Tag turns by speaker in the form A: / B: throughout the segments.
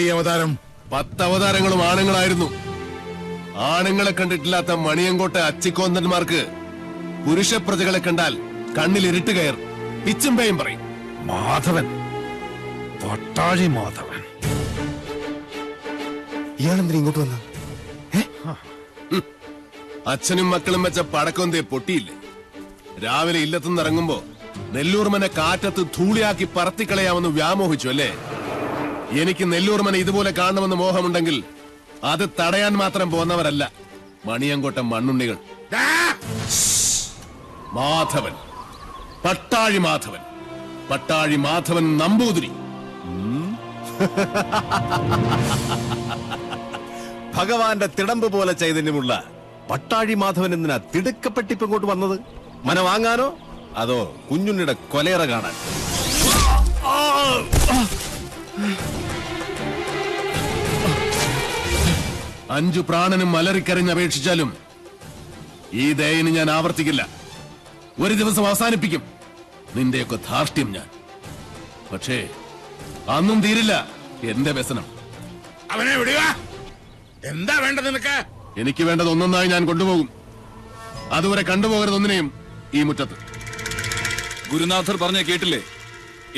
A: ഈ അവതാരം?
B: 10 അവതാരങ്ങളും ആണുങ്ങളായിരുന്നു. ആണുങ്ങളെ കണ്ടിട്ടില്ലാത്ത മണിയങ്കോട്ടെ അച്ചിക്കോന്തന്മാർക്ക് പുരുഷ പ്രജകളെ കണ്ടാൽ കണ്ണിൽ ഇരുട്ട് കയർ പിച്ചും പേയും പറയും.
A: മാധവൻ, പട്ടാഴി മാധവൻ.
C: ഇയാളെന്തിനാ ഇങ്ങോട്ട് വന്ന?
B: അച്ഛനും മക്കളും വെച്ച പടക്കൊന്തേ പൊട്ടിയില്ലേ? രാവിലെ ഇല്ലത്തുനിന്ന് ഇറങ്ങുമ്പോ നെല്ലൂർമനെ കാറ്റത്ത് ധൂളിയാക്കി പറത്തിക്കളയാമെന്ന് വ്യാമോഹിച്ചു അല്ലേ? എനിക്ക് നെല്ലൂർമനെ ഇതുപോലെ കാണണമെന്ന് മോഹമുണ്ടെങ്കിൽ അത് തടയാൻ മാത്രം പോന്നവരല്ല മണിയങ്കോട്ട മണ്ണുണ്ണികൾ. മാധവൻ, പട്ടാഴി മാധവൻ, പട്ടാഴി മാധവൻ നമ്പൂതിരി.
C: ഭഗവാന്റെ തിടമ്പ് പോലെ ചൈതന്യമുള്ള പട്ടാഴി മാധവൻ എന്തിനാ തിടുക്കപ്പെട്ടിപ്പ് ഇങ്ങോട്ട് വന്നത്? മന വാങ്ങാനോ അതോ കുഞ്ഞുണ്ണിയുടെ കൊലേറ കാണാൻ?
B: 5 പ്രാണനും അലറിക്കരഞ്ഞപേക്ഷിച്ചാലും ഈ ദയന് ഞാൻ ആവർത്തിക്കില്ല. ഒരു ദിവസം അവസാനിപ്പിക്കും നിന്റെയൊക്കെ ധാർഷ്ട്യം ഞാൻ. പക്ഷേ അന്നും തീരില്ല എന്റെ വ്യസനം.
A: അവനെ വിടുക. എന്താ വേണ്ടത് നിനക്ക്?
B: എനിക്ക് വേണ്ടത് ഒന്നൊന്നായി ഞാൻ കൊണ്ടുപോകും. അതുവരെ കണ്ടുപോകരുതൊന്നിനെയും ഈ മുറ്റത്ത്.
D: ഗുരുനാഥർ പറഞ്ഞ കേട്ടില്ലേ?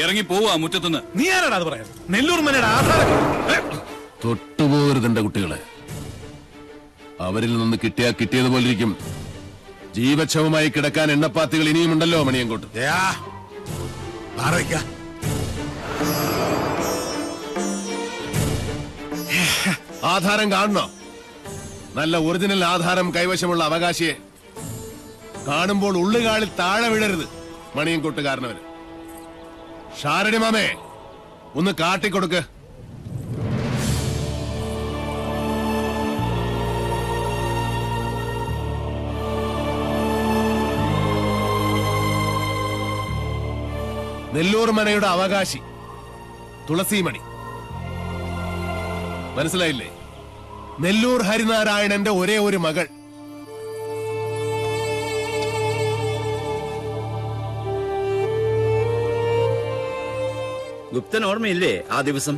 D: ഇറങ്ങി പോവാ മുറ്റത്തുനിന്ന്.
A: നീ ആരാടാ അത് പറയാൻ? നെല്ലൂർമനയുടെ ആധാരം
B: തൊട്ടുപോകരുത് എന്റെ കുട്ടികളെ. അവരിൽ നിന്ന് കിട്ടിയാ കിട്ടിയതുപോലിരിക്കും. ജീവച്ഛവമായി കിടക്കാൻ എണ്ണപ്പാത്തികൾ ഇനിയുമുണ്ടല്ലോ മണിയങ്കോട്ട്. ആധാരം കാണണോ? നല്ല ഒറിജിനൽ ആധാരം കൈവശമുള്ള അവകാശിയെ കാണുമ്പോൾ ഉള്ളുകാളിൽ താഴെ വീഴരുത് മണിയങ്കോട്ടുകാരനവര്. ഷാരടി മാമേ, ഒന്ന് കാട്ടിക്കൊടുക്ക്. നെല്ലൂർ മനയുടെ അവകാശി തുളസിമണി. മനസ്സിലായില്ലേ? നെല്ലൂർ ഹരിനാരായണന്റെ ഒരേ ഒരു മകൾ.
E: ഗുപ്തൻ ഓർമ്മയില്ലേ ആ ദിവസം?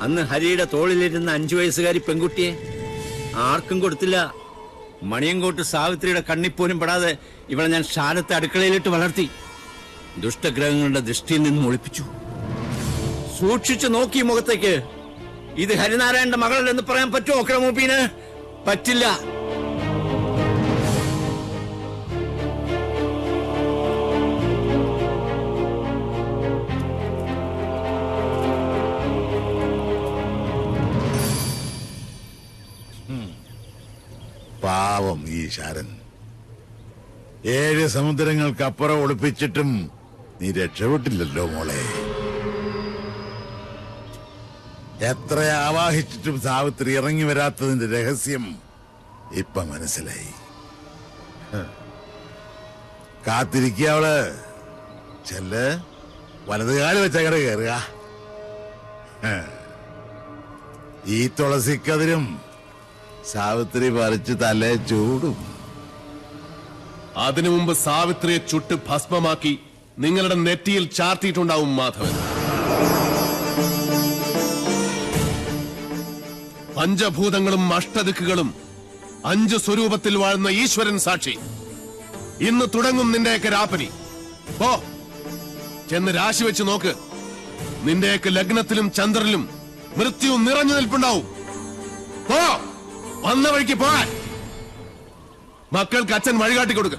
E: അന്ന് ഹരിയുടെ തോളിലിരുന്ന 5 വയസ്സുകാരി പെൺകുട്ടിയെ ആർക്കും കൊടുത്തില്ല. മണിയങ്കോട്ട് സാവിത്രിയുടെ കണ്ണിപ്പോലും പെടാതെ ഇവളെ ഞാൻ ശാലത്തെ അടുക്കളയിലിട്ട് വളർത്തി. ദുഷ്ടഗ്രഹങ്ങളുടെ ദൃഷ്ടിയിൽ നിന്നും ഒളിപ്പിച്ചു. സൂക്ഷിച്ചു നോക്കി മുഖത്തേക്ക്. ഇത് ഹരിനാരായണന്റെ മകളല്ലെന്ന് പറയാൻ പറ്റുമോ ക്രമൂപ്പീന്? പറ്റില്ല.
A: പാവം ഈ ശാരൻ. 7 സമുദ്രങ്ങൾക്കപ്പുറം ഒളിപ്പിച്ചിട്ടും നീ രക്ഷപ്പെട്ടില്ലല്ലോ മോളെ. എത്ര ആവാഹിച്ചിട്ടും സാവിത്രി ഇറങ്ങി വരാത്തതിന്റെ രഹസ്യം ഇപ്പൊ മനസ്സിലായി. കാത്തിരിക്കുക അവള്. ചെല്ല്, വലതുകാല് വെച്ചങ്ങടെ കയറുക. ഈ തുളസിക്കതിരും സാവിത്രി പറിച്ച് തലേ ചൂടും.
B: അതിനു മുമ്പ് സാവിത്രിയെ ചുട്ട് ഭസ്മമാക്കി നിങ്ങളുടെ നെറ്റിയിൽ ചാർത്തിയിട്ടുണ്ടാവും മാധവൻ. പഞ്ചഭൂതങ്ങളും അഷ്ടദിക്കുകളും 5 സ്വരൂപത്തിൽ വാഴുന്ന ഈശ്വരൻ സാക്ഷി. ഇന്ന് തുടങ്ങും നിന്റെയൊക്കെ രാപ്പനി. പോ, ചെന്ന് രാശി വെച്ച് നോക്ക്. നിന്റെയൊക്കെ ലഗ്നത്തിലും ചന്ദ്രനിലും മൃത്യു നിറഞ്ഞു നിൽപ്പുണ്ടാവും. പോ, വന്ന വഴിക്ക് പോകാൻ. മക്കൾക്ക് അച്ഛൻ വഴികാട്ടി കൊടുക്ക.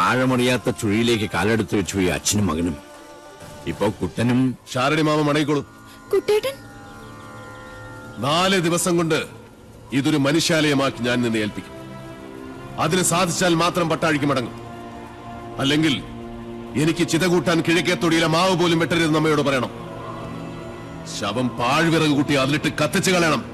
E: ആഴമറിയാത്ത ചുഴിയിലേക്ക് കാലെടുത്ത് വെച്ചു ഈ അച്ഛനും മകനും. ഇപ്പോ കുട്ടനും
B: ഷാരടി മാമ മടങ്ങിക്കോളൂ.
F: കുട്ടേട്ടൻ
B: 4 ദിവസം കൊണ്ട് ഇതൊരു മനുഷ്യാലയമാക്കി ഞാൻ നിന്നെ ഏൽപ്പിക്കും. അതിന് സാധിച്ചാൽ മാത്രം പട്ടാഴിക്ക് മടങ്ങും. അല്ലെങ്കിൽ എനിക്ക് ചിത കൂട്ടാൻ കിഴക്കേത്തൊടിയിലെ മാവ് പോലും വെട്ടരുതെന്ന് അമ്മയോട് പറയണം. ശവം പാഴ്വിറക് കൂട്ടി അതിലിട്ട് കത്തിച്ചു കളയണം.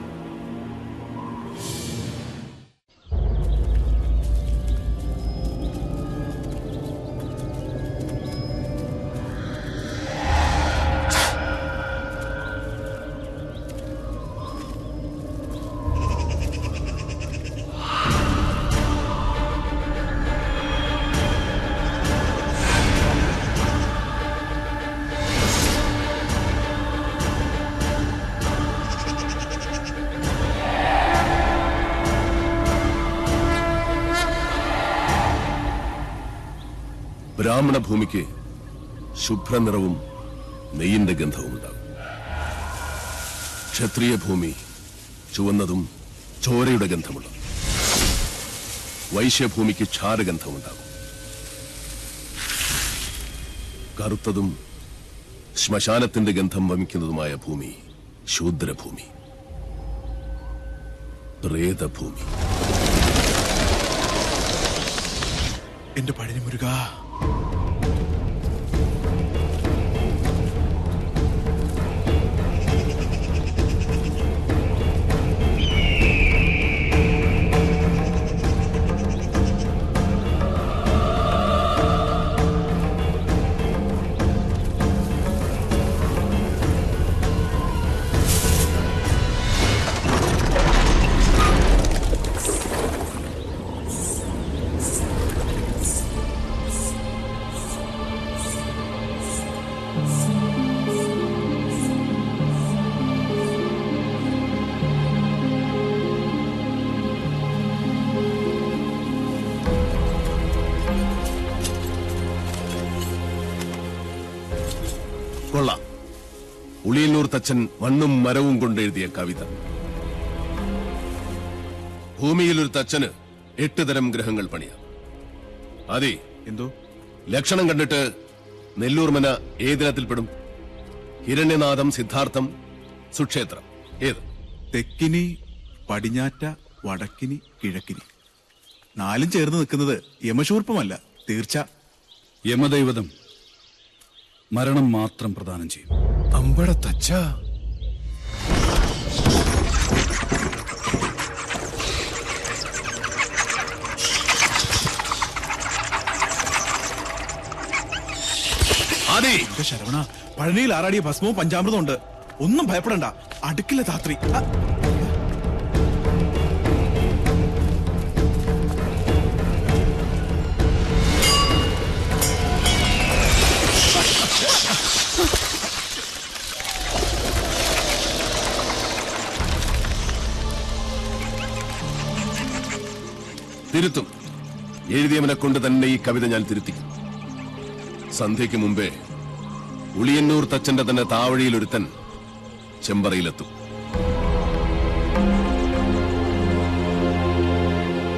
B: ബ്രാഹ്മണ ഭൂമിക്ക് ശുഭ്രനിറവും നെയ്യിന്റെ ഗന്ധവും ഉണ്ടാകും. ക്ഷത്രിയ ഭൂമി ചുവന്നതും ചോരയുടെ ഗന്ധമുള്ളതും. വൈശ്യഭൂമിക്ക് ക്ഷാരഗന്ധമുണ്ടാകും. കറുത്തതും ശ്മശാനത്തിന്റെ ഗന്ധം വമിക്കുന്നതുമായ ഭൂമി ശൂദ്രഭൂമി, പ്രേതഭൂമി.
A: എന്റെ പഴനി മുരുക,
B: കൊള്ളാം. ഉളിയന്നൂർ തച്ചൻ മണ്ണും മരവും കൊണ്ടെഴുതിയ കവിത. ഭൂമിയിൽ ഒരു തച്ചന് 8 തരം ഗ്രഹങ്ങൾ പണിയാം. അതെ,
A: എന്തോ
B: ലക്ഷണം കണ്ടിട്ട് നെല്ലൂർമന ഏതിനത്തിൽപ്പെടും? ഹിരണ്യനാഥം, സിദ്ധാർത്ഥം, സുക്ഷേത്രം ഏത്?
A: തെക്കിനി, പടിഞ്ഞാറ്റ, വടക്കിനി, കിഴക്കിനി. 4 ചേർന്ന് നിൽക്കുന്നത് യമശൂർപ്പമല്ല, തീർച്ച.
D: യമദൈവതം മരണം മാത്രം പ്രദാനം ചെയ്യും.
B: അമ്പട തച്ച.
A: എന്റെ ശരവണ, പഴനിയിൽ ആറാടിയ ഭസ്മവും പഞ്ചാമൃതവും ഉണ്ട്. ഒന്നും ഭയപ്പെടണ്ട, അടുക്കില്ല ധാത്രി.
B: തിരുത്തും. എഴുതിയവനെ കൊണ്ട് തന്നെ ഈ കവിത ഞാൻ തിരുത്തിക്കും. സന്ധ്യയ്ക്ക് മുമ്പേ ഉളിയന്നൂർ തച്ചന്റെ തന്നെ താവഴിയിൽ ഒരുത്തൻ ചെമ്പറയിലെത്തും.